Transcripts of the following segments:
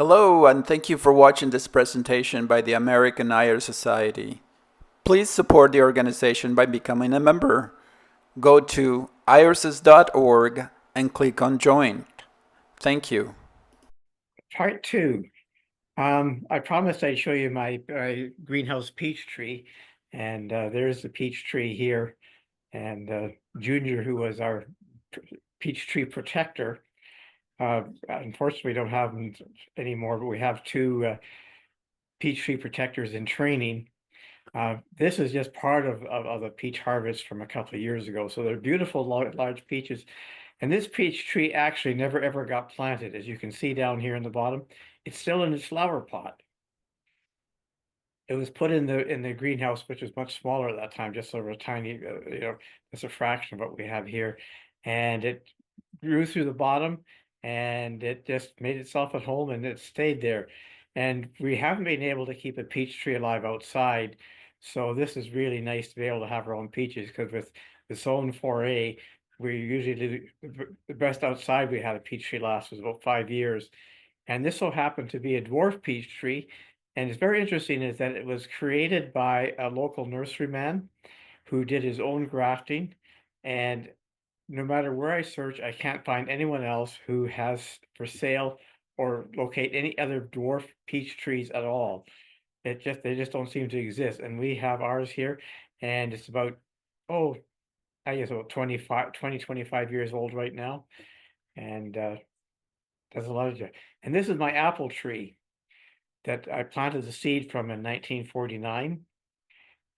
Hello, and thank you for watching this presentation by the American Iris Society. Please support the organization by becoming a member. Go to irises.org and click on Join. Thank you. Part two. I promised I'd show you my greenhouse peach tree, and there's the peach tree here. And Junior, who was our peach tree protector, unfortunately, we don't have him anymore, but we have two peach tree protectors in training. This is just part of the peach harvest from a couple of years ago. So they're beautiful, large peaches. And this peach tree actually never ever got planted. As you can see down here in the bottom, it's still in its flower pot. It was put in the greenhouse, which was much smaller at that time, just sort of a tiny, it's a fraction of what we have here. And it grew through the bottom and it just made itself at home and it stayed there. And we haven't been able to keep a peach tree alive outside. So this is really nice to be able to have our own peaches, because with the zone 4A, we usually do the best outside we had a peach tree last was about 5 years. And this so happened to be a dwarf peach tree. And it's very interesting is that it was created by a local nurseryman who did his own grafting. And no matter where I search, I can't find anyone else who has for sale or locate any other dwarf peach trees at all. They just don't seem to exist. And we have ours here, and it's about, oh, I guess about 25 years old right now. And there's a lot of joy. And this is my apple tree that I planted the seed from in 1949.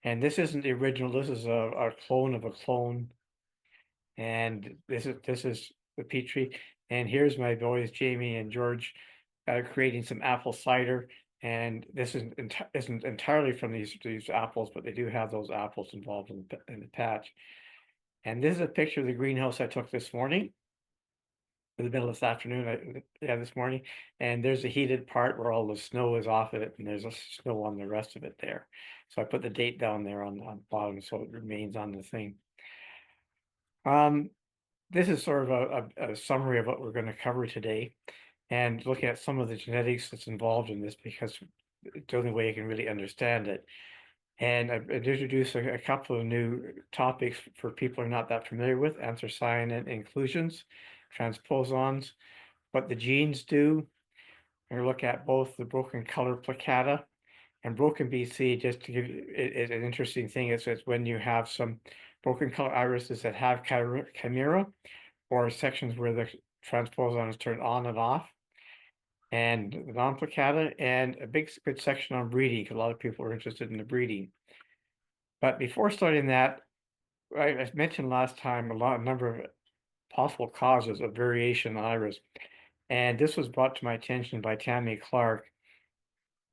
And this isn't the original, this is a clone of a clone. And this is the peach tree. And here's my boys, Jamie and George, creating some apple cider. And this isn't entirely from these apples, but they do have those apples involved in the patch. And this is a picture of the greenhouse I took this morning, in the middle of this afternoon, this morning. And there's a heated part where all the snow is off of it, and there's a snow on the rest of it there. So I put the date down there on the bottom, so it remains on the thing. This is sort of a summary of what we're going to cover today, and looking at some of the genetics that's involved in this, because it's the only way you can really understand it. And I've introduced a couple of new topics for people who are not that familiar with: anthocyanin inclusions, transposons, what the genes do. And look at both the broken color plicata and broken BC. Just to give you an interesting thing, is when you have some broken color irises that have chimera, or sections where the transposon is turned on and off, and the non-plicata, and a good section on breeding, because a lot of people are interested in the breeding. But before starting that, I mentioned last time a number of possible causes of variation in iris. And this was brought to my attention by Tammy Clark.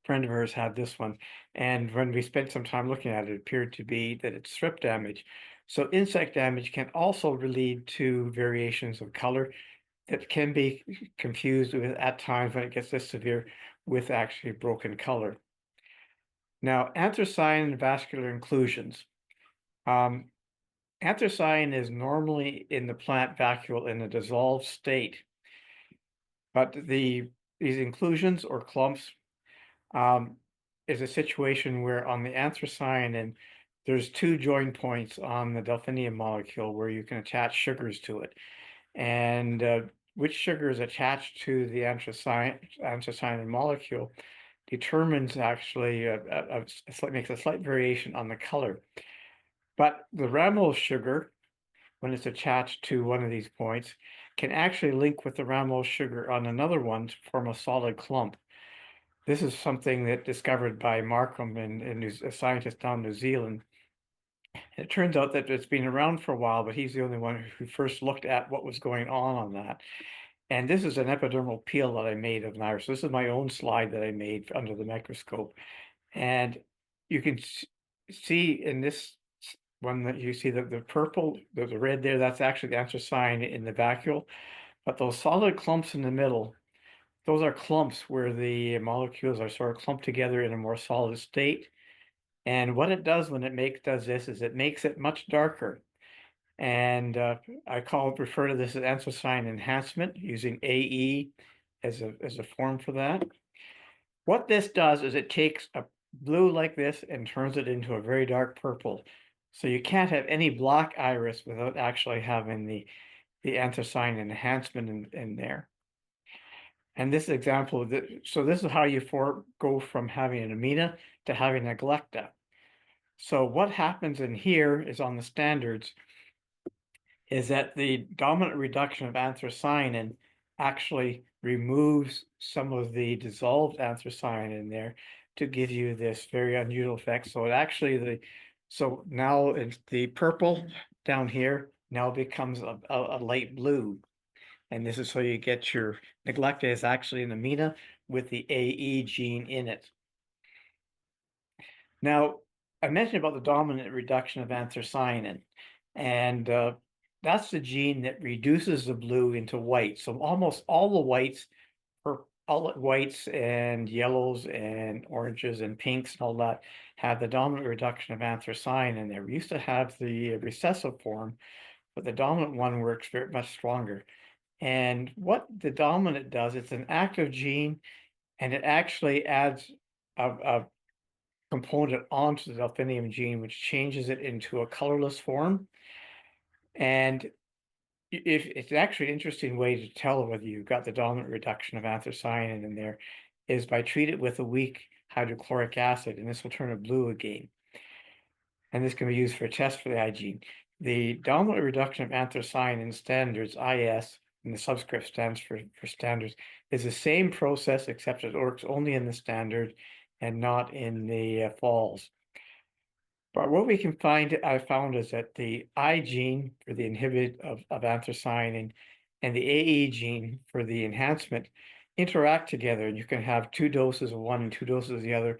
A friend of hers had this one. And when we spent some time looking at it, it appeared to be that it's strip damage. So insect damage can also lead to variations of color that can be confused with, at times when it gets this severe, with actually broken color. Now, anthracene vascular inclusions. Anthracene is normally in the plant vacuole in a dissolved state, but these inclusions or clumps is a situation where on the anthracene, there's two join points on the delphinium molecule where you can attach sugars to it. And which sugar is attached to the anthracene molecule determines actually makes a slight variation on the color. But the ramos sugar, when it's attached to one of these points, can actually link with the ramos sugar on another one to form a solid clump. This is something that discovered by Markham, a scientist down in New Zealand. It turns out that it's been around for a while, but he's the only one who first looked at what was going on that. And this is an epidermal peel that I made of an iris. This is my own slide that I made under the microscope. And you can see in this one that you see the purple, the red there, that's actually the anthracene in the vacuole. But those solid clumps in the middle, those are clumps where the molecules are sort of clumped together in a more solid state. And what it does when it does this is it makes it much darker. And I refer to this as anthracene enhancement using AE as a form for that. What this does is it takes a blue like this and turns it into a very dark purple. So you can't have any black iris without actually having the anthracene enhancement in there. And this example, so this is how you go from having an amina to having a glecta. So what happens in here is on the standards is that the dominant reduction of anthocyanin actually removes some of the dissolved anthocyanin in there to give you this very unusual effect. So it actually so now it's the purple down here now becomes a light blue. And this is how you get your neglecta is actually an amina with the AE gene in it. Now, I mentioned about the dominant reduction of anthocyanin, and that's the gene that reduces the blue into white. So almost all the whites, or all the whites and yellows and oranges and pinks and all that have the dominant reduction of anthocyanin there. We used to have the recessive form, but the dominant one works very much stronger. And what the dominant does, it's an active gene, and it actually adds a component onto the delphinium gene, which changes it into a colorless form. And if it's actually an interesting way to tell whether you've got the dominant reduction of anthocyanin in there is by treat it with a weak hydrochloric acid, and this will turn it blue again. And this can be used for a test for the eye gene. The dominant reduction of anthocyanin standards, IS, and the subscript stands for standards, is the same process except it works only in the standard and not in the falls. But what we can find, I found, is that the I gene for the inhibit of anthocyanin and the AE gene for the enhancement interact together. And you can have 2 doses of one and 2 doses of the other,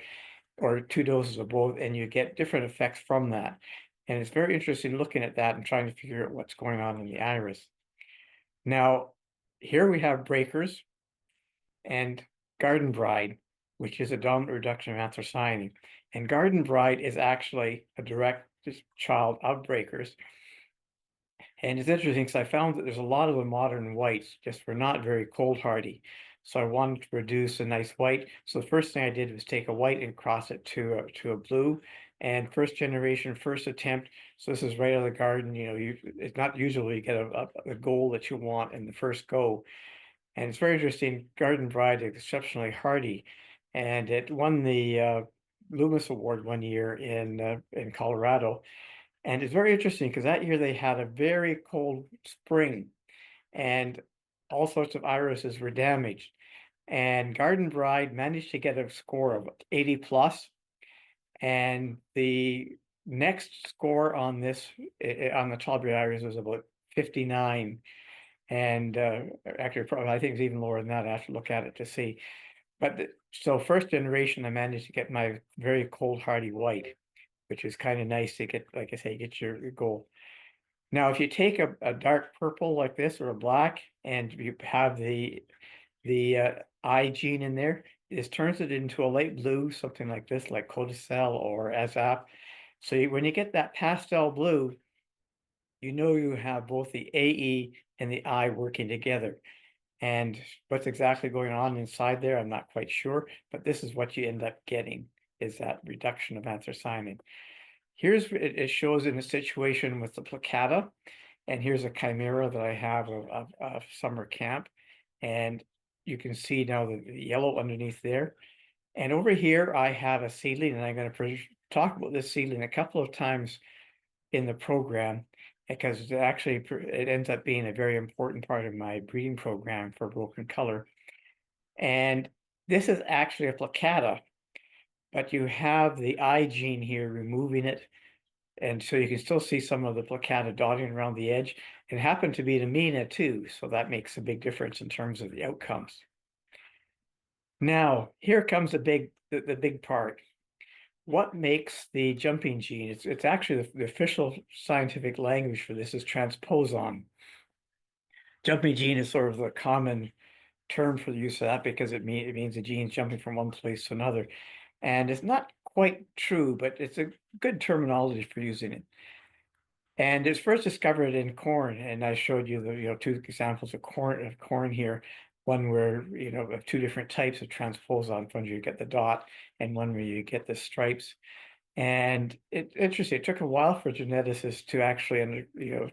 or 2 doses of both, and you get different effects from that. And it's very interesting looking at that and trying to figure out what's going on in the iris. Now, here we have breakers and garden bride, which is a dominant reduction of anthocyanin. And garden bride is actually a direct child of breakers. And it's interesting because I found that there's a lot of the modern whites just were not very cold hardy. So I wanted to produce a nice white. So the first thing I did was take a white and cross it to a blue. And first generation, first attempt. So this is right out of the garden. You know, it's not usually you get a goal that you want in the first go. And it's very interesting. Garden Bride is exceptionally hardy, and it won the Loomis Award one year in Colorado. And it's very interesting because that year they had a very cold spring, and all sorts of irises were damaged. And Garden Bride managed to get a score of 80 plus, and the next score on this on the Talbot iris was about 59. And actually, probably, I think it's even lower than that. I have to look at it to see. But so first generation, I managed to get my very cold hardy white, which is kind of nice to get, like I say, get your goal. Now, if you take a dark purple like this or a black, and you have the I gene in there, this turns it into a light blue, something like this, like Codicil or Azap. So when you get that pastel blue, you know you have both the AE and the I working together. And what's exactly going on inside there, I'm not quite sure, but this is what you end up getting, is that reduction of anthocyanin. Here's it shows in a situation with the plicata, and here's a chimera that I have of summer camp, and you can see now the yellow underneath there. And over here I have a seedling, and I'm going to talk about this seedling a couple of times in the program, because it ends up being a very important part of my breeding program for broken color. And this is actually a plicata, but you have the I gene here removing it. And so you can still see some of the plicata dotting around the edge. It happened to be an amina too, so that makes a big difference in terms of the outcomes. Now, here comes the big part. What makes the jumping gene? It's actually the official scientific language for this is transposon. Jumping gene is sort of the common term for the use of that because it means the gene's jumping from one place to another. And it's not quite true, but it's a good terminology for using it. And it's first discovered in corn, and I showed you the 2 examples of corn here. one where, of two different types of transposons, one where you get the dot and one where you get the stripes. And it's interesting, it took a while for geneticists to actually,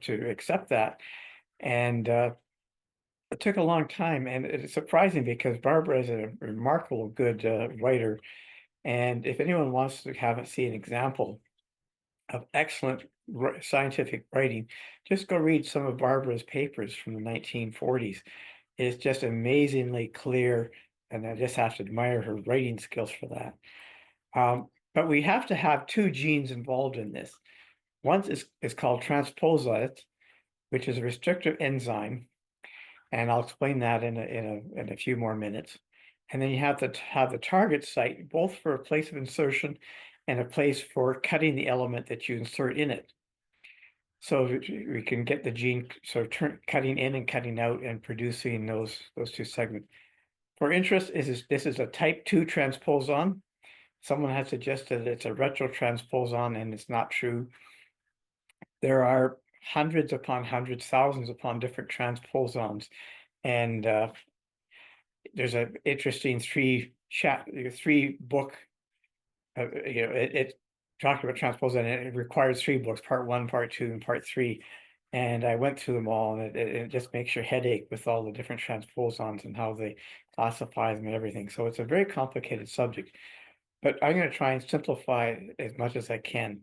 to accept that. And it took a long time, and it's surprising because Barbara is a remarkable good writer. And if anyone wants to have see an example of excellent scientific writing, just go read some of Barbara's papers from the 1940s. It's just amazingly clear, and I just have to admire her writing skills for that. But we have to have two genes involved in this. One is called transposon, which is a restrictive enzyme, and I'll explain that in a few more minutes. And then you have to have the target site, both for a place of insertion and a place for cutting the element that you insert in it. So we can get the gene sort of cutting in and cutting out and producing those two segments. For interest, this is a type 2 transposon. Someone has suggested it's a retrotransposon, and it's not true. There are hundreds upon hundreds, thousands upon different transposons, and there's an interesting three book. It talked about transposon, and it requires 3 books: part 1, part 2, and part 3. And I went through them all, and it just makes your head ache with all the different transposons and how they classify them and everything. So it's a very complicated subject, but I'm going to try and simplify it as much as I can.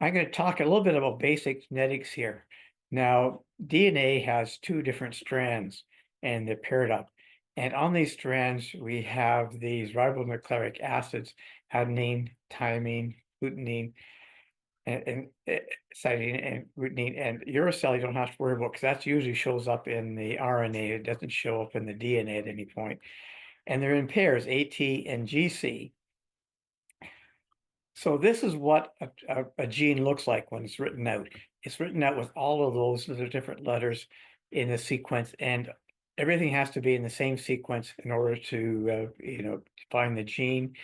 I'm going to talk a little bit about basic genetics here. Now, DNA has 2 different strands, and they're paired up. And on these strands, we have these ribonucleic acids, adenine, thymine, glutamine, and cytosine and glutamine. And uracil, you don't have to worry about, because that usually shows up in the RNA. It doesn't show up in the DNA at any point. And they're in pairs, AT and GC. So this is what a gene looks like when it's written out. It's written out with all of those different letters in the sequence, and everything has to be in the same sequence in order to find the gene.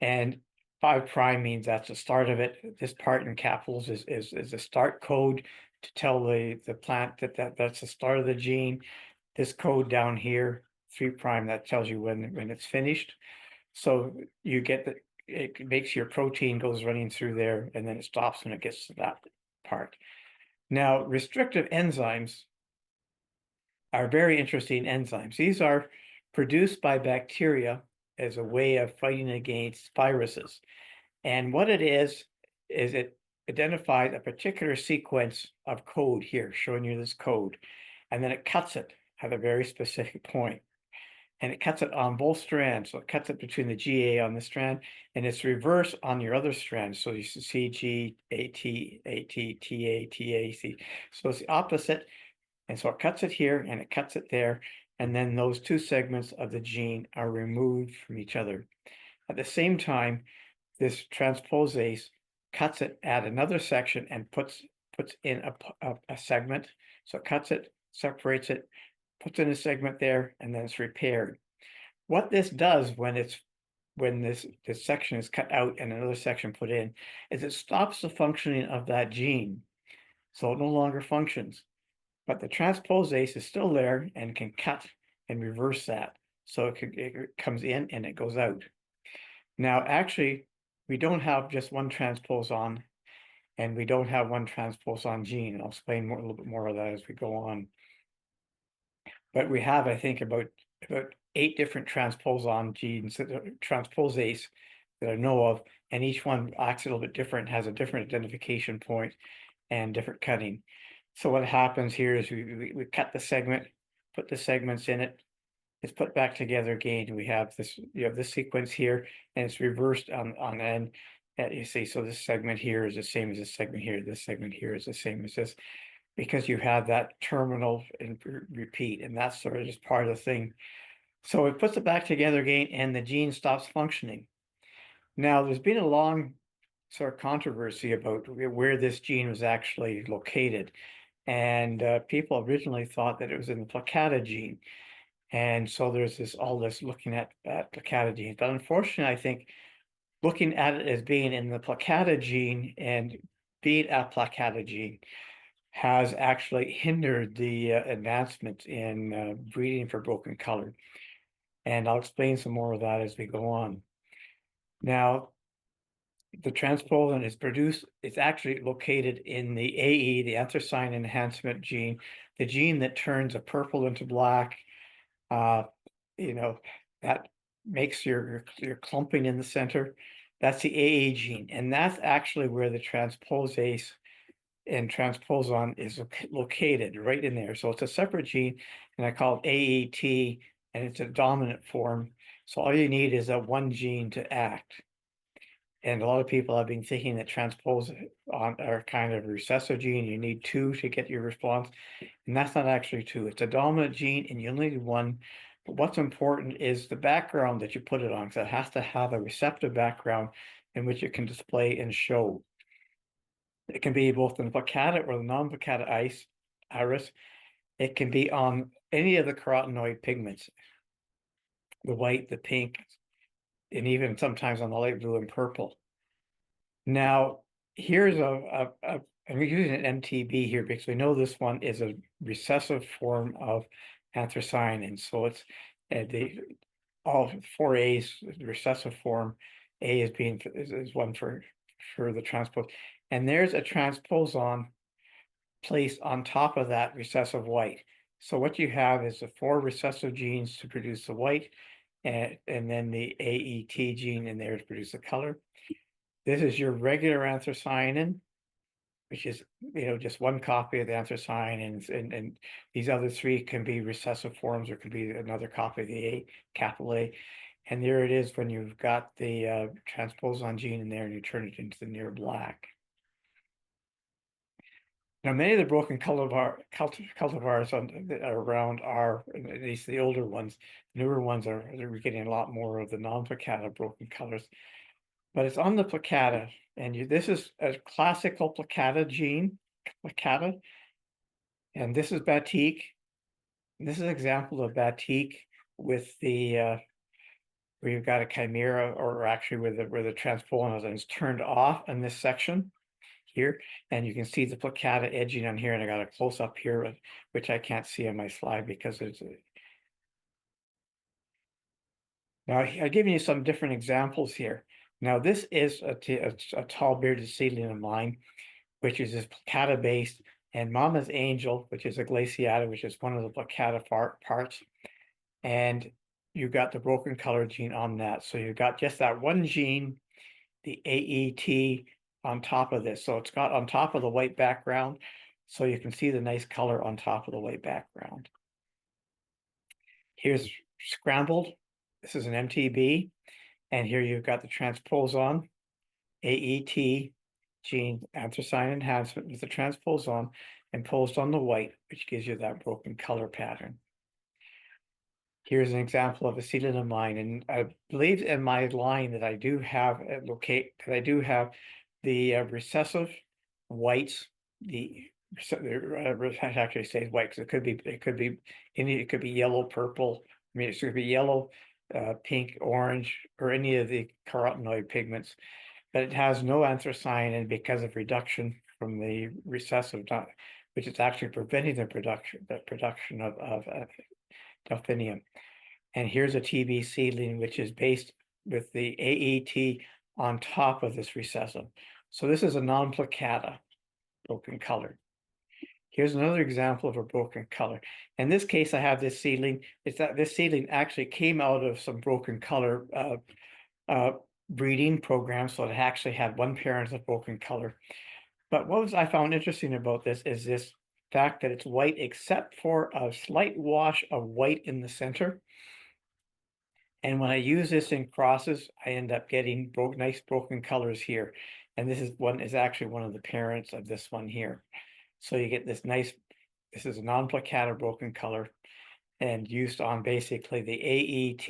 And 5 prime means that's the start of it. This part in capitals is a start code to tell the plant that's the start of the gene. This code down here, 3 prime, that tells you when it's finished. So you get that it makes your protein goes running through there, and then it stops when it gets to that part. Now, restrictive enzymes are very interesting enzymes. These are produced by bacteria as a way of fighting against viruses. And what it is it identifies a particular sequence of code here, showing you this code, and then it cuts it at a very specific point. And it cuts it on both strands. So it cuts it between the GA on the strand, and it's reverse on your other strand. So you see G, AT, AT, TA, TA, C. So it's the opposite. And so it cuts it here and it cuts it there. And then those 2 segments of the gene are removed from each other. At the same time, this transposase cuts it at another section and puts in a segment. So it cuts it, separates it, puts in a segment there, and then it's repaired. What this does when this section is cut out and another section put in is it stops the functioning of that gene. So it no longer functions. But the transposase is still there and can cut and reverse that. So it comes in and it goes out. Now, actually, we don't have just one transposon, and we don't have one transposon gene. And I'll explain a little bit more of that as we go on. But we have, I think, about 8 different transposon genes, transposase that I know of, and each one acts a little bit different, has a different identification point and different cutting. So what happens here is we cut the segment, put the segments in it, it's put back together again. And we have this, you have this sequence here, and it's reversed on end. You see, so this segment here is the same as this segment here. This segment here is the same as this, because you have that terminal and repeat, and that's sort of just part of the thing. So it puts it back together again, and the gene stops functioning. Now, there's been a long sort of controversy about where this gene was actually located. And people originally thought that it was in the plicata gene. And so there's all this looking at plicata genes. But unfortunately, I think looking at it as being in the plicata gene and being a plicata gene, has actually hindered the advancement in breeding for broken color. And I'll explain some more of that as we go on. Now, the transposon is produced, it's actually located in the AE, the anthracene enhancement gene, the gene that turns a purple into black. You know, that makes your clumping in the center. That's the AA gene, and that's actually where the transposase and transposon is located right in there. So it's a separate gene, and I call it AET, and it's a dominant form. So all you need is that one gene to act. And a lot of people have been thinking that transposon are kind of a recessive gene. You need two to get your response. And that's not actually true. It's a dominant gene and you only need one. But what's important is the background that you put it on, because it has to have a receptive background in which it can display and show. It can be both in the plicata or the non-plicata iris. It can be on any of the carotenoid pigments, the white, the pink, and even sometimes on the light blue and purple. Now, here's I'm using an MTB here because we know this one is a recessive form of anthocyanin. So it's all four A's, the recessive form. A is one for the transpose. And there's a transposon placed on top of that recessive white. So what you have is the four recessive genes to produce the white, and then the AET gene in there to produce the color. This is your regular anthocyanin, which is, just one copy of the anthocyanin, and these other three can be recessive forms or could be another copy of the A, capital A. And there it is when you've got the transposon gene in there and you turn it into the near black. Now, many of the broken cultivars around are, at least the older ones, newer ones we're getting a lot more of the non-plicata broken colors. But it's on the plicata, and this is a classical plicata gene, plicata, and this is batik. And this is an example of batik with the where you've got a chimera, or actually where the transposon is turned off in this section here, and you can see the plicata edging on here, and I got a close up here, which I can't see on my slide because it's. Now I've given you some different examples here. Now this is a tall bearded seedling of mine, which is this plicata based, and Mama's Angel, which is a glaciata, which is one of the plicata parts. And you've got the broken color gene on that. So you've got just that one gene, the AET, on top of this. So it's got on top of the white background. So you can see the nice color on top of the white background. Here's scrambled. This is an MTB. And here you've got the transposon, AET gene, anthracene enhancement with the transposon imposed on the white, which gives you that broken color pattern. Here's an example of a seedling of mine, and I believe in my line that I do have the recessive whites. Actually says white because it could be yellow, purple. I mean, it could be yellow, pink, orange, or any of the carotenoid pigments, but it has no anthocyanin because of reduction from the recessive, which is actually preventing the production of delphinium. And here's a TB seedling, which is based with the AET on top of this recessive. So this is a non-plicata broken color. Here's another example of a broken color. In this case, I have this seedling. It's that this seedling actually came out of some broken color breeding program. So it actually had one parent of broken color. But what I found interesting about this is this fact that it's white, except for a slight wash of white in the center. And when I use this in crosses, I end up getting nice broken colors here. And this is actually one of the parents of this one here. So you get this nice, this is a non-plicata broken color and used on basically the AET,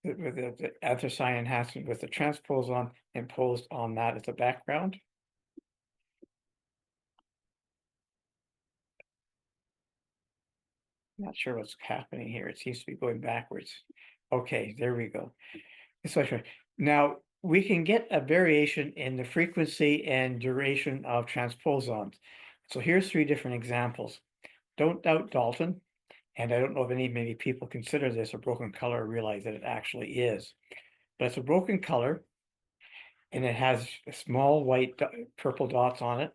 the anthracene enhancement with the transposon imposed on that as a background. Not sure what's happening here. It seems to be going backwards. Okay, there we go. Now we can get a variation in the frequency and duration of transposons. So here's three different examples. Don't doubt Dalton. And I don't know if many people consider this a broken color or realize that it actually is. But it's a broken color and it has small white purple dots on it.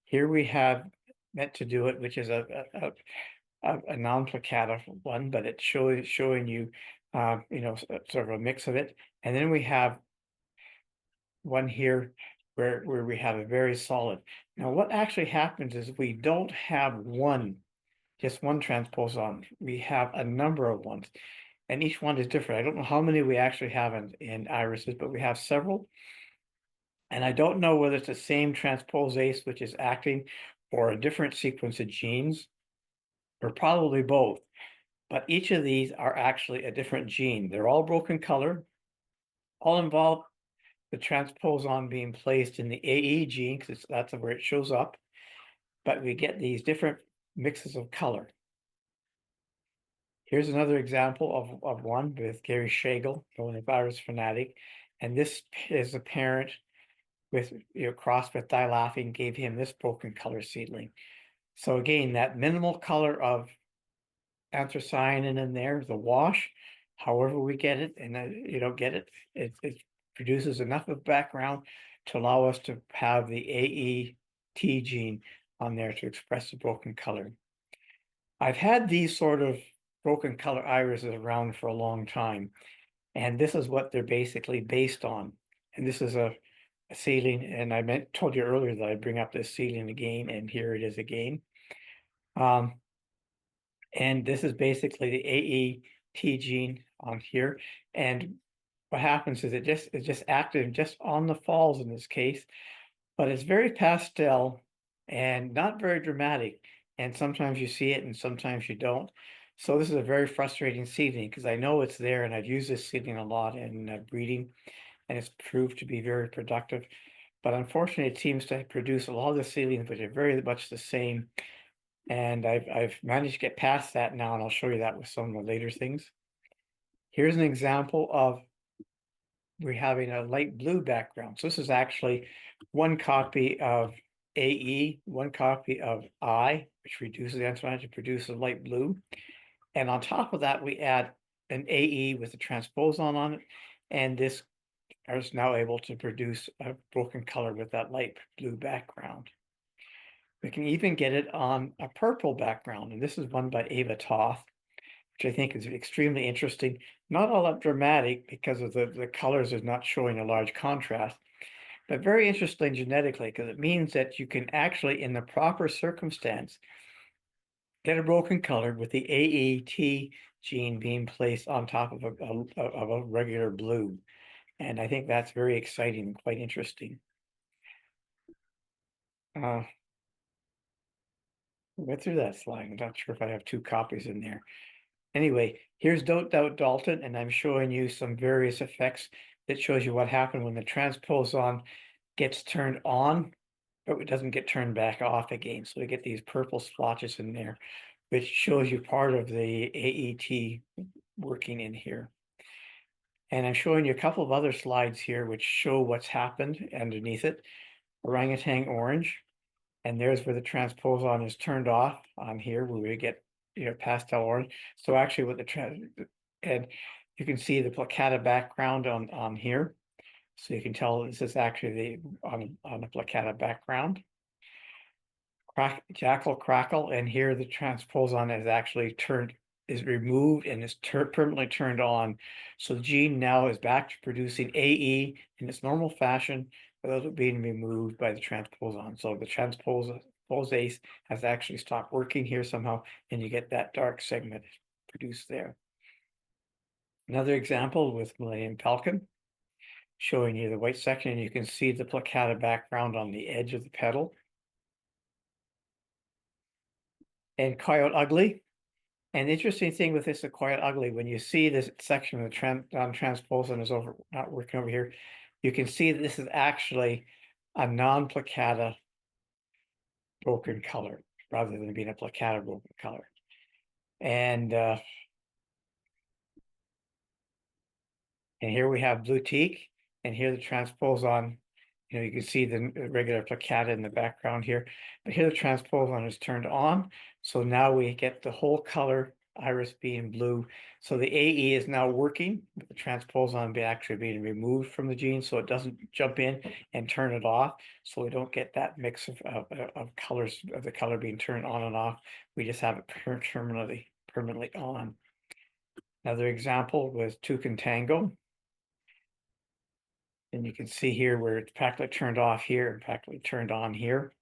Here we have meant to do it, which is a non-plicata one, but it's showing you, sort of a mix of it. And then we have one here where we have a very solid. Now, what actually happens is we don't have just one transposon. We have a number of ones, and each one is different. I don't know how many we actually have in irises, but we have several. And I don't know whether it's the same transposase which is acting or a different sequence of genes, or probably both. But each of these are actually a different gene. They're all broken color, all involve the transposon being placed in the AE gene, because that's where it shows up. But we get these different mixes of color. Here's another example of one with Gary Schagel, the virus fanatic. And this is a parent with, crossed with dilaughing, gave him this broken color seedling. So again, that minimal color of anthocyanin in there, the wash, however we get it, and you don't get it, it produces enough of background to allow us to have the AET gene on there to express the broken color. I've had these sort of broken color irises around for a long time, and this is what they're basically based on. And this is a seedling, and told you earlier that I'd bring up this seedling again, and here it is again. And this is basically the AET gene on here. And what happens is it's just active just on the falls in this case, but it's very pastel and not very dramatic. And sometimes you see it and sometimes you don't. So this is a very frustrating seedling because I know it's there and I've used this seedling a lot in breeding, and it's proved to be very productive. But unfortunately, it seems to produce a lot of the seedlings which are very much the same. And I've managed to get past that now, and I'll show you that with some of the later things. Here's an example of we're having a light blue background. So this is actually one copy of AE, one copy of I, which reduces the enzyme to produce a light blue. And on top of that, we add an AE with a transposon on it. And this is now able to produce a broken color with that light blue background. We can even get it on a purple background. And this is one by Ava Toth, which I think is extremely interesting. Not all that dramatic because of the colors is not showing a large contrast, but very interesting genetically because it means that you can actually, in the proper circumstance, get a broken color with the AET gene being placed on top of a regular blue. And I think that's very exciting and quite interesting. Went through that slide. I'm not sure if I have two copies in there. Anyway, here's Don't Doubt Dalton, and I'm showing you some various effects that shows you what happened when the transposon gets turned on, but it doesn't get turned back off again. So we get these purple splotches in there, which shows you part of the AET working in here. And I'm showing you a couple of other slides here which show what's happened underneath it. Orangutan orange, and there's where the transposon is turned off on here, where we get pastel orange. So actually with and you can see the plicata background on here. So you can tell this is actually on a plicata background. Jackal crackle, and here the transposon is actually is removed and is permanently turned on. So the gene now is back to producing AE in its normal fashion without it being removed by the transposon. So the transposase has actually stopped working here somehow, and you get that dark segment produced there. Another example with Millennium Falcon, showing you the white section, and you can see the plicata background on the edge of the petal. And Coyote Ugly. And the interesting thing with this, the Coyote Ugly, when you see this section of the transposon is not working over here, you can see that this is actually a non-plicata broken color rather than being a plicata broken color. And here we have blue teak, and here the transposon You know, you can see the regular plicata in the background here, but here the transposon is turned on. So now we get the whole color iris being blue. So the AE is now working, with the transposon actually being removed from the gene, so it doesn't jump in and turn it off. So we don't get that mix of colors, of the color being turned on and off. We just have it permanently on. Another example was two contango. And you can see here where it's practically turned off here and practically turned on here.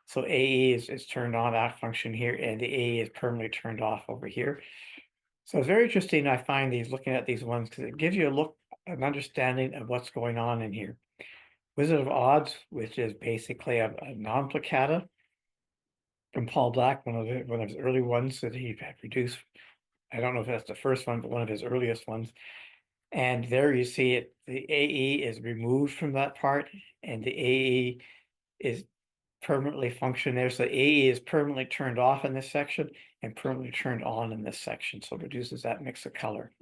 So AE is turned on, that function here, and the AE is permanently turned off over here. So it's very interesting. I find looking at these ones, because it gives you an understanding of what's going on in here. Wizard of Odds, which is basically a non-plicata from Paul Black, one of his early ones that he had produced. I don't know if that's the first one, but one of his earliest ones. And there you see it, the AE is removed from that part, and the AE is permanently function there. So AE is permanently turned off in this section and permanently turned on in this section. So it reduces that mix of color.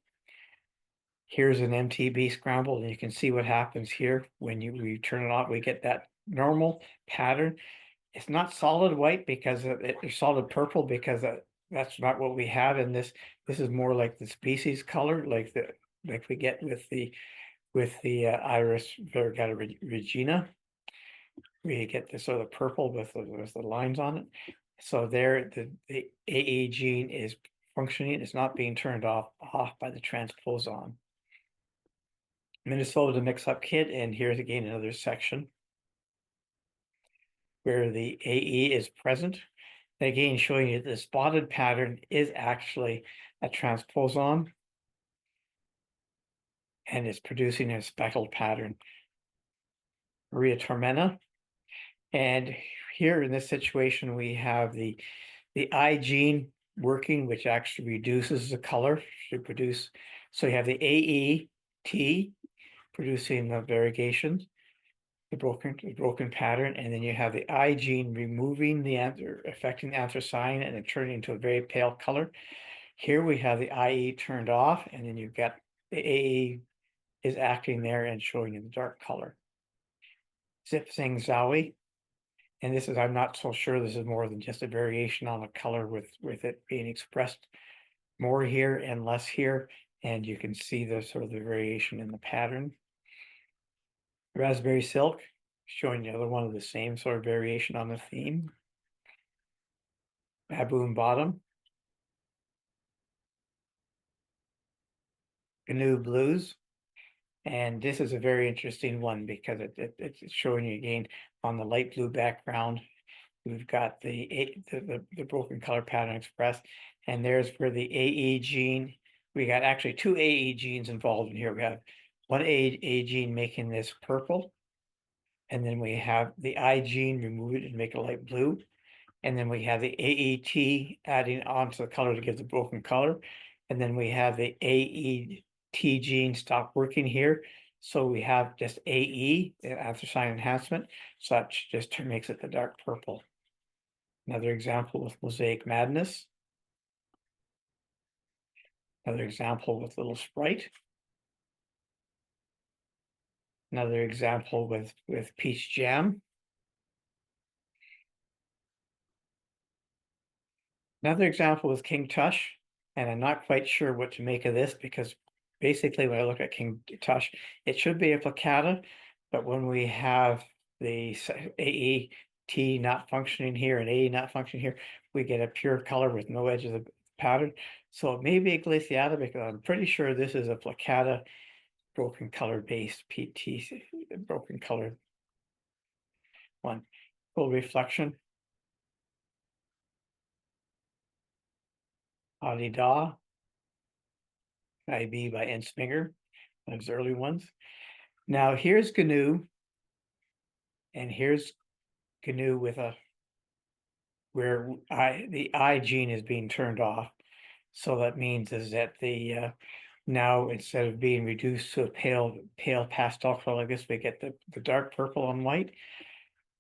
Here's an MTB scramble, and you can see what happens here when we turn it off. We get that normal pattern. It's not solid white because it's solid purple, because that's not what we have in this. This is more like the species color, like we get with the Iris variegata regina. We get this sort of purple with the lines on it. So there, the AE gene is functioning. It's not being turned off by the transposon. Minnesota mix-up kit, and here's again another section where the AE is present. Again, showing you the spotted pattern is actually a transposon, and it's producing a speckled pattern. Maria Tormenta. And here in this situation, we have the I gene working, which actually reduces the color to produce. So you have the AET producing the variegations, the broken pattern, and then you have the I gene removing affecting the anthracene and then turning into a very pale color. Here we have the IE turned off, and then you've got the AE is acting there and showing you the dark color. Zip Sing Zowie. And this is, I'm not so sure this is more than just a variation on the color with it being expressed more here and less here. And you can see the sort of the variation in the pattern. Raspberry Silk, showing the other one of the same sort of variation on the theme. Baboon Bottom. GNU Blues. And this is a very interesting one because it's showing you again on the light blue background. We've got the broken color pattern expressed, and there's where the AE gene. We got actually two AE genes involved in here. We have one AE gene making this purple, and then we have the I gene remove it and make it light blue, and then we have the AET adding on to the color to give the broken color, and then we have the AET gene stop working here. So we have just AE, anthracene enhancement, so that just makes it the dark purple. Another example with Mosaic Madness. Another example with Little Sprite. Another example with Peach Jam. Another example with King Tush, and I'm not quite sure what to make of this because basically when I look at King Tush, it should be a plicata, but when we have the AET not functioning here and AE not functioning here, we get a pure color with no edge of the pattern. So it may be a glaciata because I'm pretty sure this is a plicata broken color based PT, broken color one. Full reflection. Adi Da. IB by N. Sminger, one of his early ones. Now here's GNU, and here's GNU with where the I gene is being turned off. So that means is that the now instead of being reduced to a pale pastel color like this, we get the dark purple and white.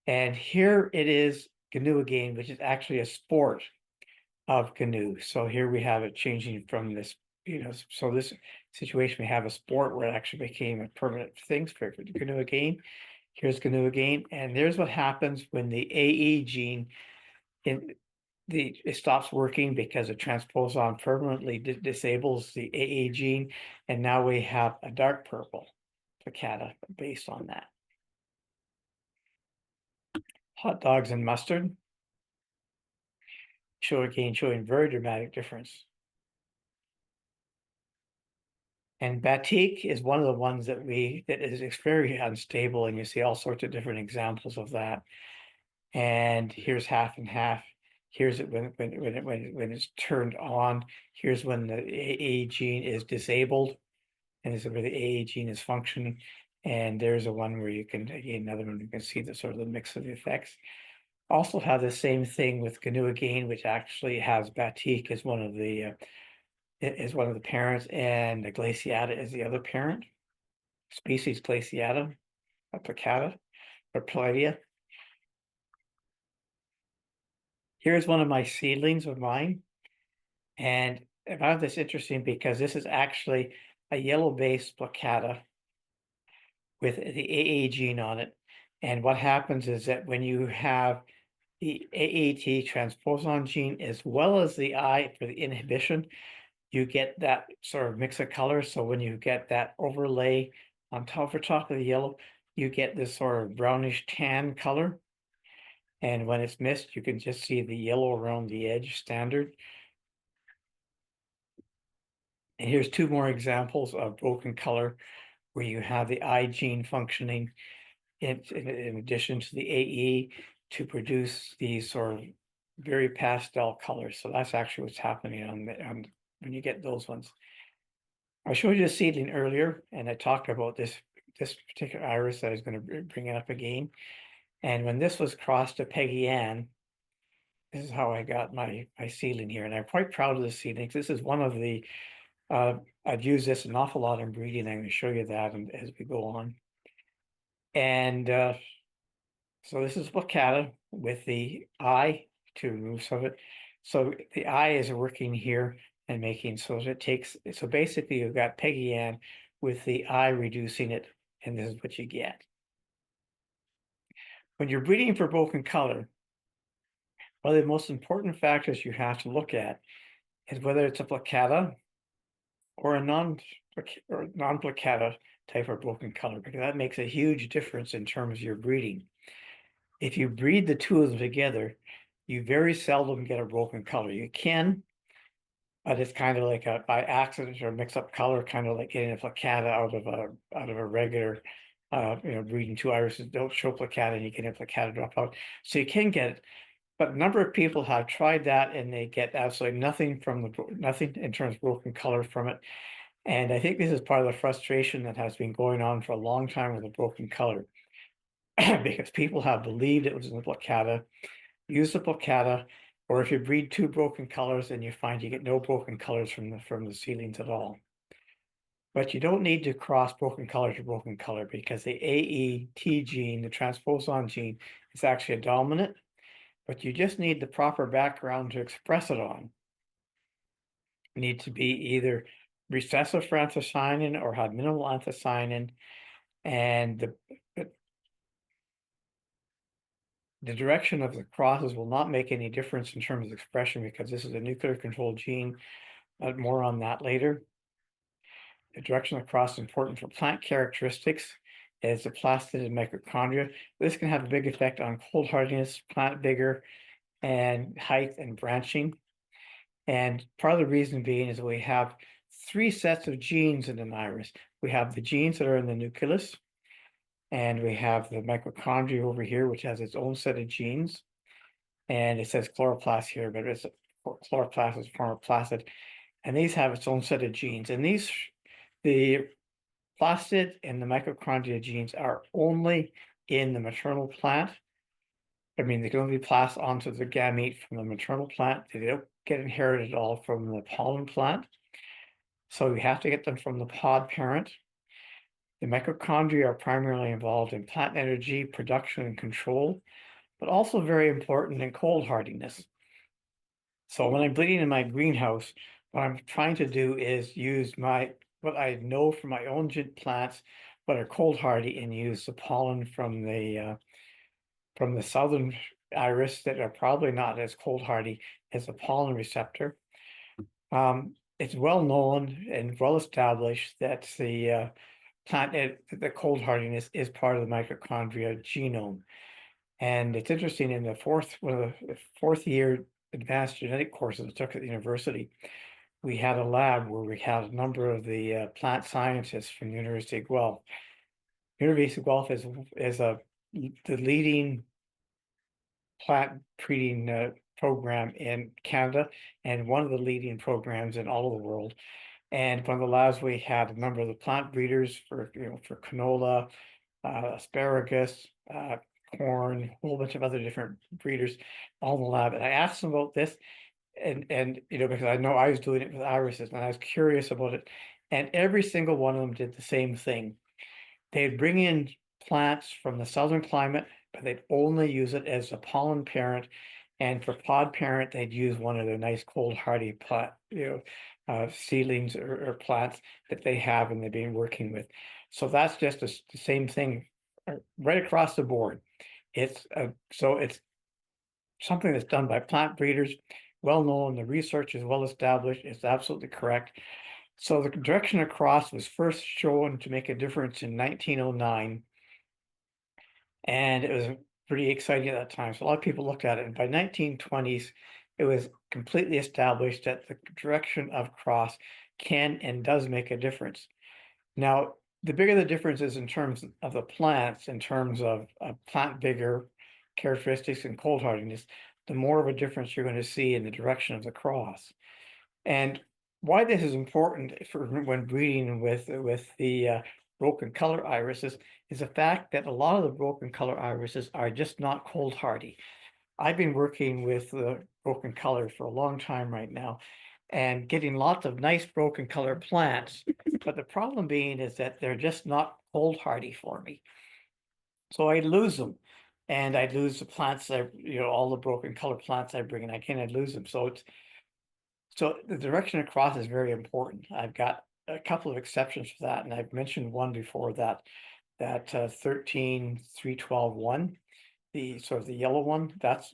And here it is GNU again, which is actually a sport of GNU. So here we have it changing from this, so this situation we have a sport where it actually became a permanent thing for GNU again. Here's canoe again, and there's what happens when the AE gene it stops working because the transposon permanently disables the AA gene, and now we have a dark purple plicata based on that. Hot dogs and mustard showing very dramatic difference. And batik is one of the ones that is very unstable, and you see all sorts of different examples of that. And here's half and half. Here's it when it's turned on. Here's when the AA gene is disabled, and this is where the AA gene is functioning. And there's a one where you can, again, another one you can see the sort of the mix of the effects. Also have the same thing with Gnu again, which actually has batik as one of the parents, and the glaciata is the other parent. Species glaciata, plicata, or Palladium. Here's one of my seedlings of mine. And I found this interesting because this is actually a yellow-based plicata with the AA gene on it. And what happens is that when you have the AAT transposon gene as well as the I for the inhibition, you get that sort of mix of colors. So when you get that overlay on top of the yellow, you get this sort of brownish tan color. And when it's missed, you can just see the yellow around the edge standard. And here's two more examples of broken color where you have the I gene functioning in addition to the AE to produce these sort of very pastel colors. So that's actually what's happening on when you get those ones. I showed you the seedling earlier, and I talked about this particular iris that I was going to bring it up again. And when this was crossed to Peggy Ann, this is how I got my seedling here. And I'm quite proud of the seedlings. This is one of the, I've used this an awful lot in breeding. I'm going to show you that as we go on. And so this is plicata with the eye to remove some of it. So the eye is working here and making, so it takes, so basically you've got Peggy Ann with the eye reducing it, and this is what you get. When you're breeding for broken color, one of the most important factors you have to look at is whether it's a plicata or a non-plicata type of broken color, because that makes a huge difference in terms of your breeding. If you breed the two of them together, you very seldom get a broken color. You can, but it's kind of like a by accident or mix up color, kind of like getting a plicata out of a regular breeding two irises don't show plicata and you get a plicata drop out. So you can get it. But a number of people have tried that and they get absolutely nothing nothing in terms of broken color from it. And I think this is part of the frustration that has been going on for a long time with the broken color. Because people have believed it was in the plicata, use the plicata, or if you breed two broken colors, then you find you get no broken colors from the seedlings at all. But you don't need to cross broken color to broken color because the AET gene, the transposon gene, is actually a dominant, but you just need the proper background to express it on. You need to be either recessive for anthocyanin or have minimal anthocyanin, and the direction of the crosses will not make any difference in terms of expression because this is a nuclear control gene, but more on that later. The direction of the cross is important for plant characteristics as the plastid and mitochondria. This can have a big effect on cold hardiness, plant vigor, and height and branching. And part of the reason being is that we have three sets of genes in an iris. We have the genes that are in the nucleus, and we have the mitochondria over here, which has its own set of genes. And it says chloroplast here, but it's chloroplast is a form of plastid. And these have its own set of genes. And the plastid and the mitochondria genes are only in the maternal plant. I mean, they can only be passed onto the gamete from the maternal plant. They don't get inherited at all from the pollen plant. So we have to get them from the pod parent. The mitochondria are primarily involved in plant energy, production, and control, but also very important in cold hardiness. So when I'm bleeding in my greenhouse, what I'm trying to do is use what I know from my own plants, but are cold hardy and use the pollen from the southern iris that are probably not as cold hardy as a pollen receptor. It's well known and well established that the the cold hardiness is part of the mitochondria genome. And it's interesting, in one of the fourth year advanced genetic courses I took at the university, we had a lab where we had a number of the plant scientists from the University of Guelph. University of Guelph is the leading plant breeding program in Canada and one of the leading programs in all of the world. And one of the labs, we had a number of the plant breeders for for canola, asparagus, corn, a whole bunch of other different breeders, all in the lab. And I asked them about this, and because I know I was doing it with irises, and I was curious about it. And every single one of them did the same thing. They'd bring in plants from the southern climate, but they'd only use it as a pollen parent. And for pod parent, they'd use one of their nice cold hardy plant, seedlings or plants that they have and they've been working with. So that's just the same thing right across the board. It's something that's done by plant breeders, well known. The research is well established. It's absolutely correct. So the direction across was first shown to make a difference in 1909, and it was pretty exciting at that time. So a lot of people looked at it, and by 1920s, it was completely established that the direction of cross can and does make a difference. Now, the bigger the difference is in terms of the plants, in terms of plant vigor, characteristics, and cold hardiness, the more of a difference you're going to see in the direction of the cross. And why this is important for when breeding with the broken color irises is the fact that a lot of the broken color irises are just not cold hardy. I've been working with the broken color for a long time right now and getting lots of nice broken color plants. But the problem being is that they're just not cold hardy for me. So I lose them, and I lose the plants that, all the broken color plants I bring in, I'd lose them. So the direction across is very important. I've got a couple of exceptions for that, and I've mentioned one before, that 13-3-12-1, the sort of the yellow one. That's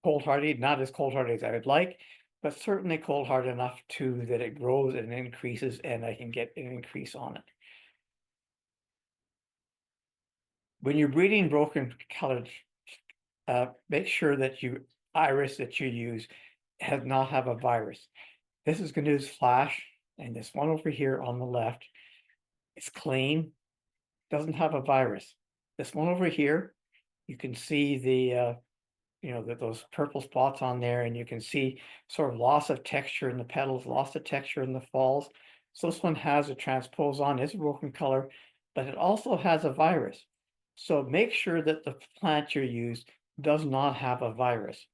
cold hardy, not as cold hardy as I would like, but certainly cold hard enough too that it grows and increases, and I can get an increase on it. When you're breeding broken colored, make sure that iris that you use does not have a virus. This is going to use flash, and this one over here on the left, it's clean, doesn't have a virus. This one over here, you can see those purple spots on there, and you can see sort of loss of texture in the petals, loss of texture in the falls. So this one has a transposon, is a broken color, but it also has a virus. So make sure that the plant you use does not have a virus.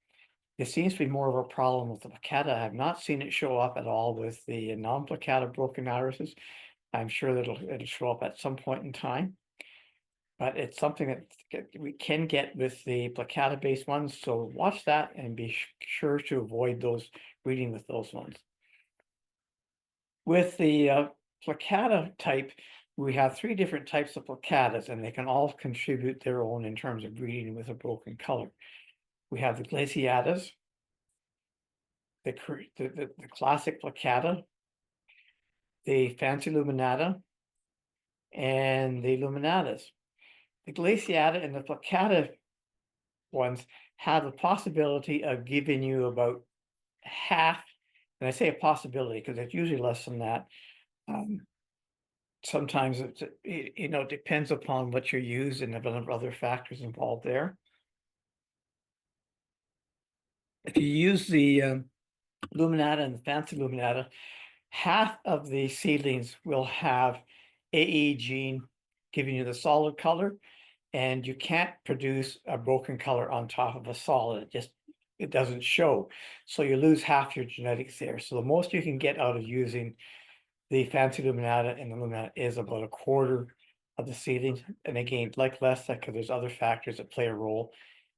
It seems to be more of a problem with the plicata. I've not seen it show up at all with the non-plicata broken irises. I'm sure that it'll show up at some point in time, but it's something that we can get with the plicata-based ones. So watch that and be sure to avoid those breeding with those ones. With the plicata type, we have 3 different types of plicatas, and they can all contribute their own in terms of breeding with a broken color. We have the glaciatas, the classic plicata, the fancy luminata, and the luminatas. The glaciata and the plicata ones have the possibility of giving you about half, and I say a possibility because it's usually less than that. Sometimes it depends upon what you use and a number of other factors involved there. If you use the luminata and the fancy luminata, half of the seedlings will have AE gene giving you the solid color, and you can't produce a broken color on top of a solid. It doesn't show. So you lose half your genetics there. So the most you can get out of using the fancy luminata and the luminata is about a quarter of the seedlings. And again, like less because there's other factors that play a role.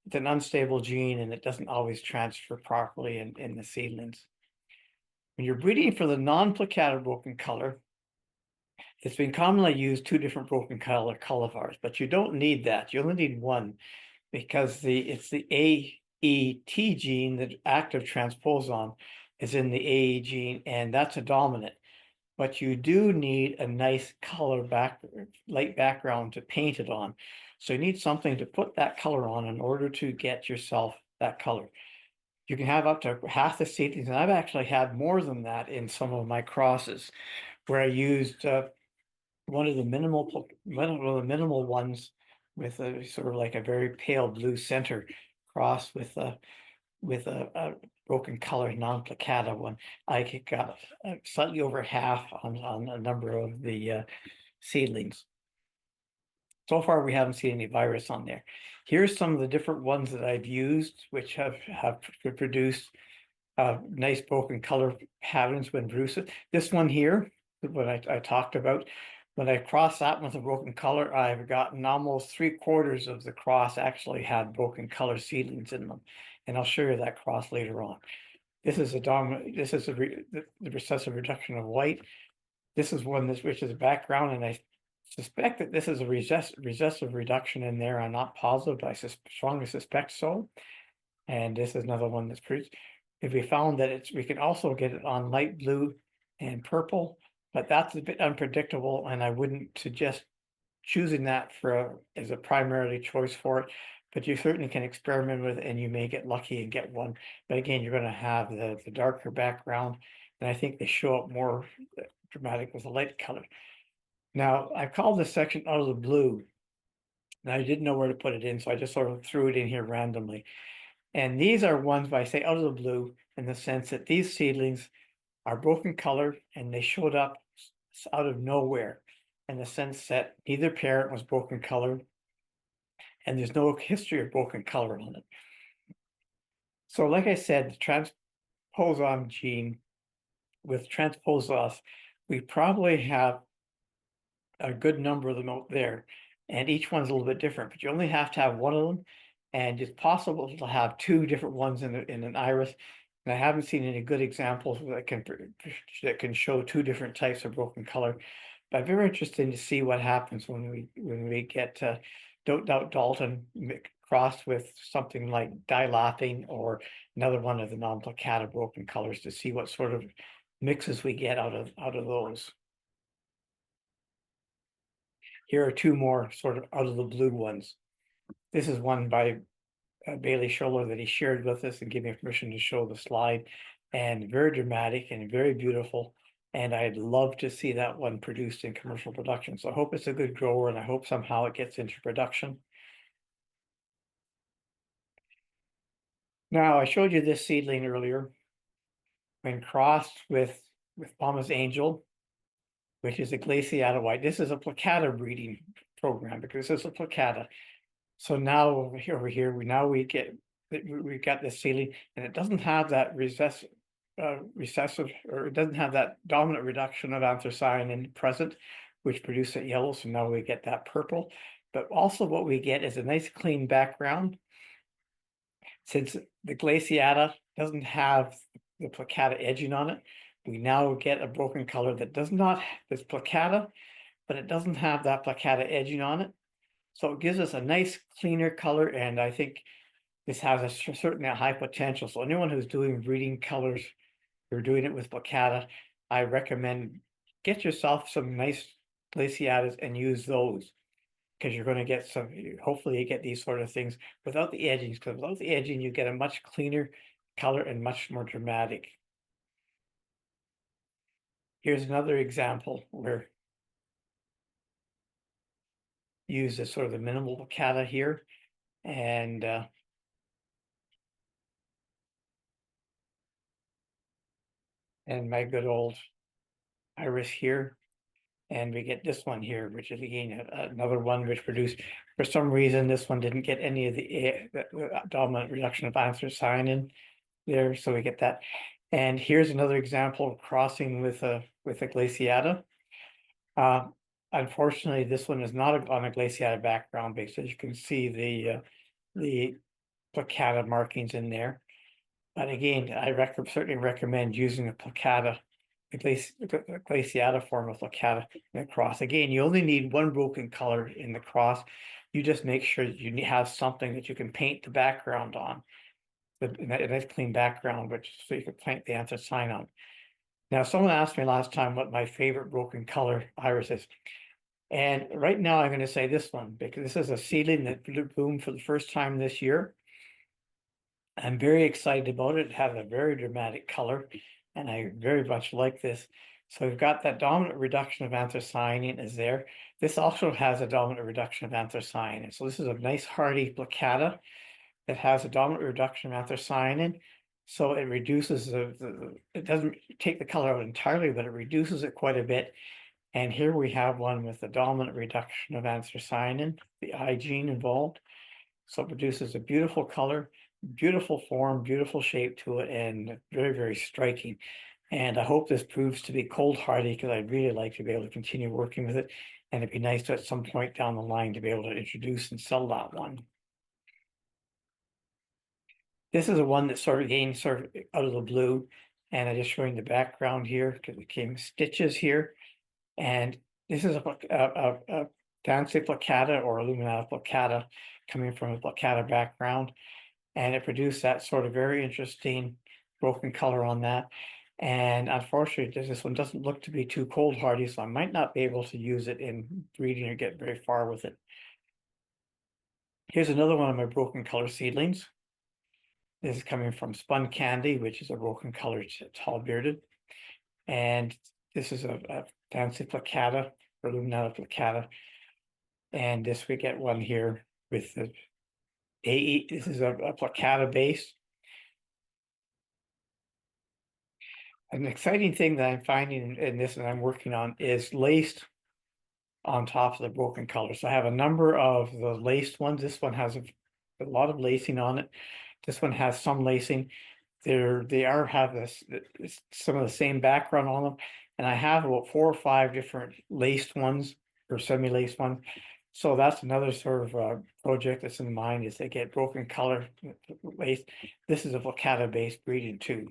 It's an unstable gene, and it doesn't always transfer properly in the seedlings. When you're breeding for the non-plicata broken color, It's been commonly used two different broken color cultivars, but you don't need that. You only need one because it's the AET gene, the active transposon, is in the AE gene, and that's a dominant. But you do need a nice color light background to paint it on. So you need something to put that color on in order to get yourself that color. You can have up to half the seedlings, and I've actually had more than that in some of my crosses, where I used one of the minimal ones with a sort of like a very pale blue center cross with a broken color non-plicata one. I got slightly over half on a number of the seedlings. So far, we haven't seen any virus on there. Here's some of the different ones that I've used, which have produced nice broken color patterns when produced. This one here, what I talked about, when I cross that with a broken color, I've gotten almost 3/4 of the cross actually had broken color seedlings in them. And I'll show you that cross later on. This is the recessive reduction of white. This is one which is a background, and I suspect that this is a recessive reduction in there. I'm not positive, but I strongly suspect so. And this is another one that's produced. If we found that we can also get it on light blue and purple, but that's a bit unpredictable, and I wouldn't suggest choosing that as a primarily choice for it. But you certainly can experiment with it, and you may get lucky and get one. But again, you're going to have the darker background, and I think they show up more dramatic with the light color. Now, I called this section out of the blue, and I didn't know where to put it in, so I just sort of threw it in here randomly. And these are ones, by say out of the blue, in the sense that these seedlings are broken color and they showed up out of nowhere, in the sense that neither parent was broken color and there's no history of broken color on it. So like I said, the transposon gene with transposons, we probably have a good number of them out there, and each one's a little bit different, but you only have to have one of them. And it's possible to have two different ones in an iris. And I haven't seen any good examples that can show two different types of broken color. But very interesting to see what happens when we get Dalton crossed with something like dilapping or another one of the non-plicata broken colors, to see what sort of mixes we get out of those. Here are two more sort of out of the blue ones. This is one by Bailey Scholler that he shared with us and gave me permission to show the slide, and very dramatic and very beautiful. And I'd love to see that one produced in commercial production. So I hope it's a good grower, and I hope somehow it gets into production. Now, I showed you this seedling earlier. When crossed with Mama's Angel, which is a glaciata white. This is a plicata breeding program because this is a plicata. So now over here, we've got this seedling, and it doesn't have that recessive, or it doesn't have that dominant reduction of anthocyanin present, which produces that yellow. So now we get that purple. But also what we get is a nice clean background. Since the glaciata doesn't have the plicata edging on it, we now get a broken color that does not, this plicata, but it doesn't have that plicata edging on it. So it gives us a nice cleaner color, and I think this has certainly a high potential. So anyone who's doing breeding colors, you're doing it with plicata, I recommend get yourself some nice glaciatas and use those, because you're going to get hopefully you get these sort of things without the edgings, because without the edging, you get a much cleaner color and much more dramatic. Here's another example where use this sort of the minimal plicata here, and my good old iris here. And we get this one here, which is again another one which produced, for some reason, this one didn't get any of the dominant reduction of anthocyanin there, so we get that. And here's another example of crossing with a glaciata. Unfortunately, this one is not on a glaciata background base, as you can see the plicata markings in there. But again, I certainly recommend using a plicata glaciatiform with plicata in the cross. Again, you only need one broken color in the cross. You just make sure that you have something that you can paint the background on. A nice clean background, so you can paint the anthracene on. Now, someone asked me last time what my favorite broken color iris is. And right now I'm going to say this one, because this is a seedling that bloomed for the first time this year. I'm very excited about it. It has a very dramatic color, and I very much like this. So we've got that dominant reduction of anthocyanin is there. This also has a dominant reduction of anthocyanin. So this is a nice hardy plicata that has a dominant reduction of anthocyanin. So it reduces it doesn't take the color out entirely, but it reduces it quite a bit. And here we have one with the dominant reduction of anthocyanin, the I gene involved. So it produces a beautiful color, beautiful form, beautiful shape to it, and very, very striking. And I hope this proves to be cold hardy, because I'd really like to be able to continue working with it. And it'd be nice to, at some point down the line, to be able to introduce and sell that one. This is a one that sort of out of the blue. And I'm just showing the background here because it came stitches here. And this is a Dancy plicata or Illuminata plicata coming from a plicata background. And it produced that sort of very interesting broken color on that. And unfortunately, this one doesn't look to be too cold hardy, so I might not be able to use it in breeding or get very far with it. Here's another one of my broken color seedlings. This is coming from Spun Candy, which is a broken color tall bearded. And this is a Dancy plicata or Illuminata plicata. And this we get one here with the AE. This is a plicata base. An exciting thing that I'm finding in this and I'm working on is laced on top of the broken color. So I have a number of the laced ones. This one has a lot of lacing on it. This one has some lacing. They have some of the same background on them. And I have about 4 or 5 different laced ones or semi-laced ones. So that's another sort of project that's in mind, is they get broken color laced. This is a plicata based breeding too.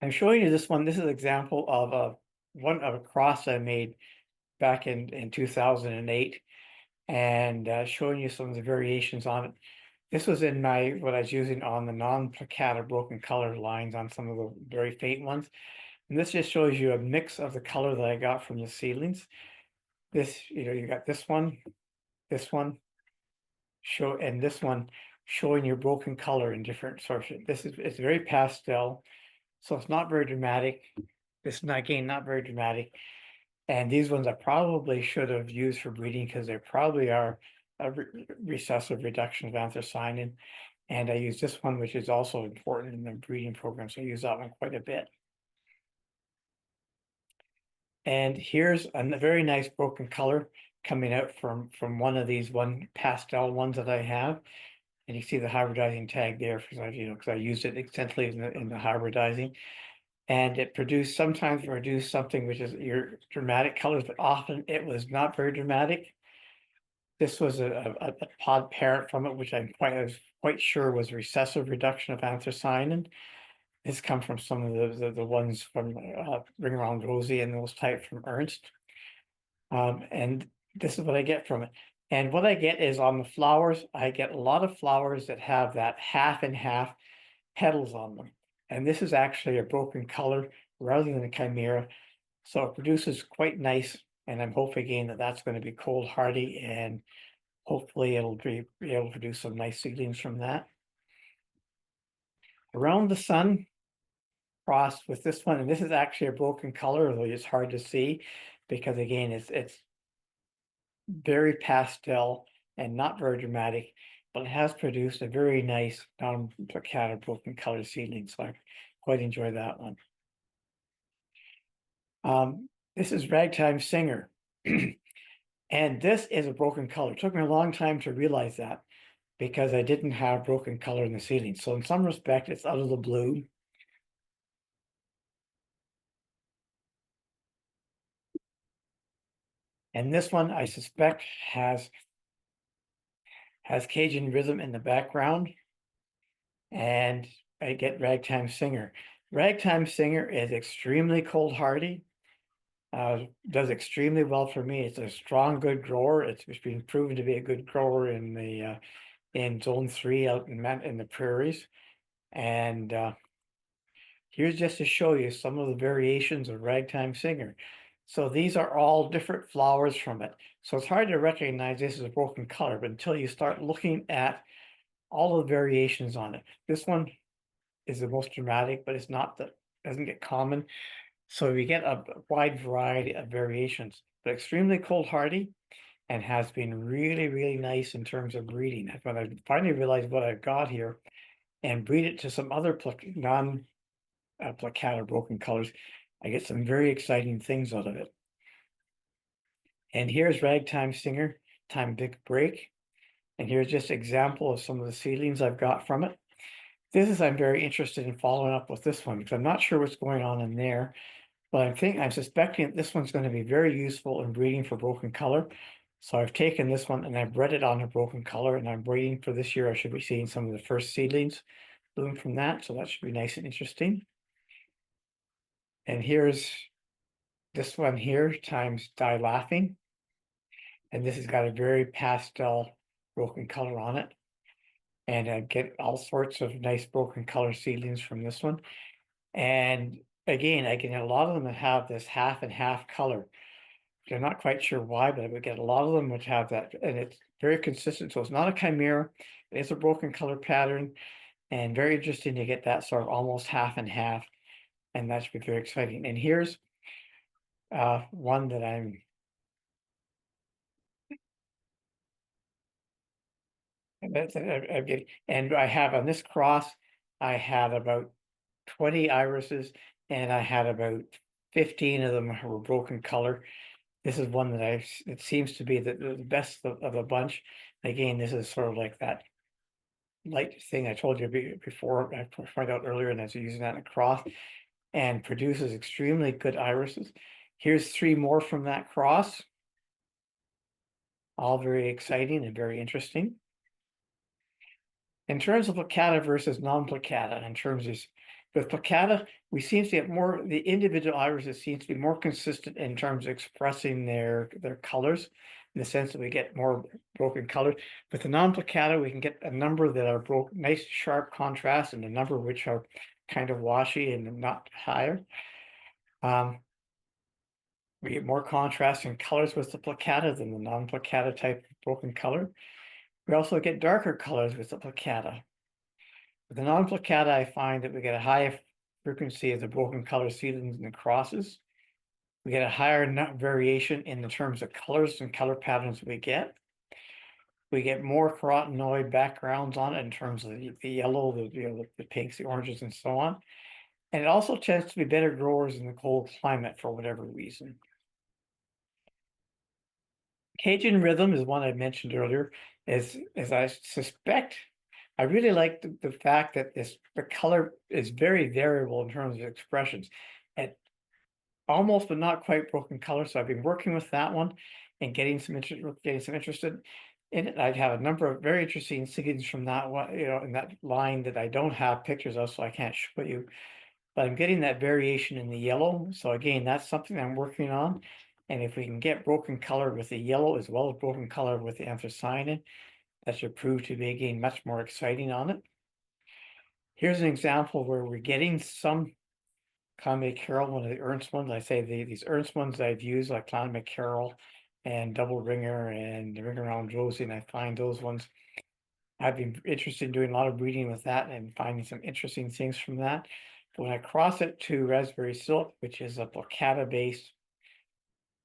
I'm showing you this one. This is an example of a cross I made back in 2008, and showing you some of the variations on it. This was in what I was using on the non-plicata broken color lines on some of the very faint ones. And this just shows you a mix of the color that I got from the seedlings. This, you got this one, and this one showing your broken color in different sorts. It's very pastel. So it's not very dramatic. This is, again, not very dramatic. And these ones I probably should have used for breeding, because they probably are a recessive reduction of anthocyanin. And I use this one, which is also important in the breeding program. So I use that one quite a bit. And here's a very nice broken color coming out from one of these pastel ones that I have. And you see the hybridizing tag there, because I used it extensively in the hybridizing. And it sometimes produced something which is your dramatic colors, but often it was not very dramatic. This was a pod parent from it, which I was quite sure was recessive reduction of anthocyanin. This comes from some of the ones from Ring Around Rosie and those type from Ernst. And this is what I get from it. And what I get is on the flowers, I get a lot of flowers that have that half and half petals on them. And this is actually a broken color rather than a chimera. So it produces quite nice. And I'm hoping again that that's going to be cold hardy, and hopefully it'll be able to produce some nice seedlings from that. Around the Sun crossed with this one, and this is actually a broken color, although it's hard to see because again, it's very pastel and not very dramatic, but it has produced a very nice non-plicata broken color seedling. So I quite enjoy that one. This is Ragtime Singer. And this is a broken color. It took me a long time to realize that, because I didn't have broken color in the seedling. So in some respect, it's out of the blue. And this one, I suspect, has Cajun rhythm in the background. And I get Ragtime Singer. Ragtime Singer is extremely cold hardy. Does extremely well for me. It's a strong, good grower. It's been proven to be a good grower in the in zone 3 out in the prairies. And here's just to show you some of the variations of Ragtime Singer. So these are all different flowers from it. So it's hard to recognize this as a broken color, but until you start looking at all the variations on it. This one is the most dramatic, but it's not that doesn't get common. So we get a wide variety of variations, but extremely cold hardy and has been really, really nice in terms of breeding. When I finally realized what I've got here and breed it to some other non-plicata broken colors, I get some very exciting things out of it. And here's Ragtime Singer, Time Big Break. And here's just an example of some of the seedlings I've got from it. I'm very interested in following up with this one because I'm not sure what's going on in there. But I'm suspecting that this one's going to be very useful in breeding for broken color. So I've taken this one and I've bred it on a broken color, and I'm waiting for this year. I should be seeing some of the first seedlings bloom from that. So that should be nice and interesting. And here's this one here times Die Laughing. And this has got a very pastel broken color on it. And I get all sorts of nice broken color seedlings from this one. And again, I get a lot of them that have this half and half color. I'm not quite sure why, but we get a lot of them which have that, and it's very consistent. So it's not a chimera, it's a broken color pattern, and very interesting to get that sort of almost half and half, and that should be very exciting. And here's one that I'm getting, and I have on this cross, I had about 20 irises, and I had about 15 of them were broken color. This is one that it seems to be the best of a bunch. Again, this is sort of like that light thing I told you before. I pointed out earlier, and I was using that in a cross, and produces extremely good irises. Here's 3 more from that cross, all very exciting and very interesting. In terms of plicata versus non-plicata, in terms of with plicata, we seem to get more, the individual irises seem to be more consistent in terms of expressing their colors, in the sense that we get more broken colors. With the non-plicata, we can get a number that are nice sharp contrast, and a number which are kind of washy and not higher. We get more contrast in colors with the plicata than the non-plicata type of broken color. We also get darker colors with the plicata. With the non-plicata, I find that we get a high frequency of the broken color seedlings and the crosses. We get a higher variation in the terms of colors and color patterns we get. We get more carotenoid backgrounds on it in terms of the yellow, the pinks, the oranges, and so on. And it also tends to be better growers in the cold climate for whatever reason. Cajun Rhythm is one I mentioned earlier, as I suspect. I really like the fact that the color is very variable in terms of expressions. At almost but not quite broken color. So I've been working with that one and getting some interested in it. I'd have a number of very interesting seedings from that one, in that line that I don't have pictures of, so I can't show you. But I'm getting that variation in the yellow. So again, that's something I'm working on. And if we can get broken color with the yellow as well as broken color with the anthocyanin, that should prove to be, again, much more exciting on it. Here's an example where we're getting some Clan McCarroll, one of the Ernst ones. I say these Ernst ones I've used, like Clan McCarroll and Double Ringer and the Ring Around Josie, and I find those ones, I've been interested in doing a lot of breeding with that and finding some interesting things from that. But when I cross it to Raspberry Silk, which is a plicata base,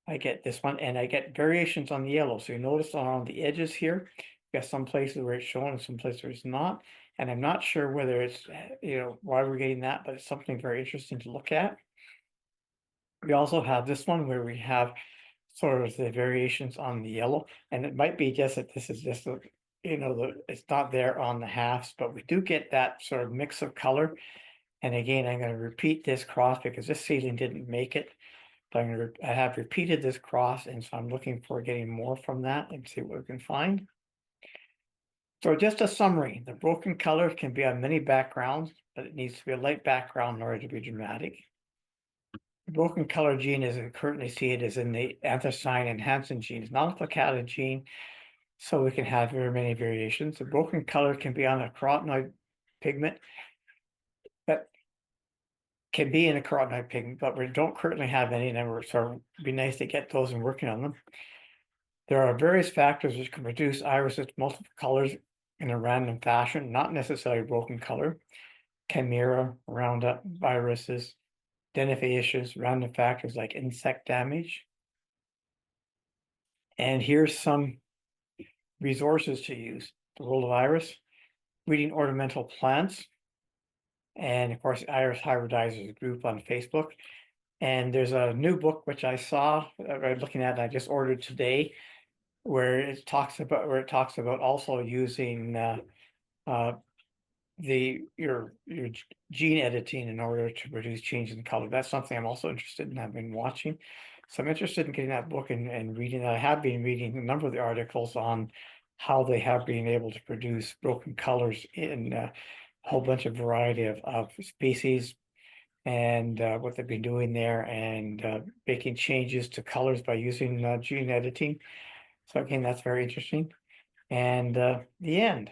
I get this one, and I get variations on the yellow. So you notice on the edges here, you got some places where it's shown and some places where it's not. And I'm not sure whether it's, why we're getting that, but it's something very interesting to look at. We also have this one where we have sort of the variations on the yellow, and it might be just that this is just it's not there on the halves, but we do get that sort of mix of color. And again, I'm going to repeat this cross because this seedling didn't make it. But I have repeated this cross, and so I'm looking for getting more from that and see what we can find. So just a summary, the broken color can be on many backgrounds. but it needs to be a light background in order to be dramatic. The broken color gene, as I currently see it, is in the anthocyanin enhancing gene. It's not a plicata gene, so we can have very many variations. The broken color can be on a carotenoid pigment, but can be in a carotenoid pigment, but we don't currently have any, and we're sort of be nice to get those and working on them. There are various factors which can produce irises multiple colors in a random fashion, not necessarily broken color. Chimera, Roundup, viruses, identifications, random factors like insect damage. And here's some resources to use. The World of Iris, reading ornamental plants, and of course, Iris Hybridizers group on Facebook. And there's a new book which I saw, looking at, I just ordered today, where it talks about also using your gene editing in order to produce changes in color. That's something I'm also interested in. I've been watching, so I'm interested in getting that book and reading that. I have been reading a number of the articles on how they have been able to produce broken colors in a whole bunch of variety of species, and what they've been doing there, and making changes to colors by using gene editing. So again, that's very interesting. And the end.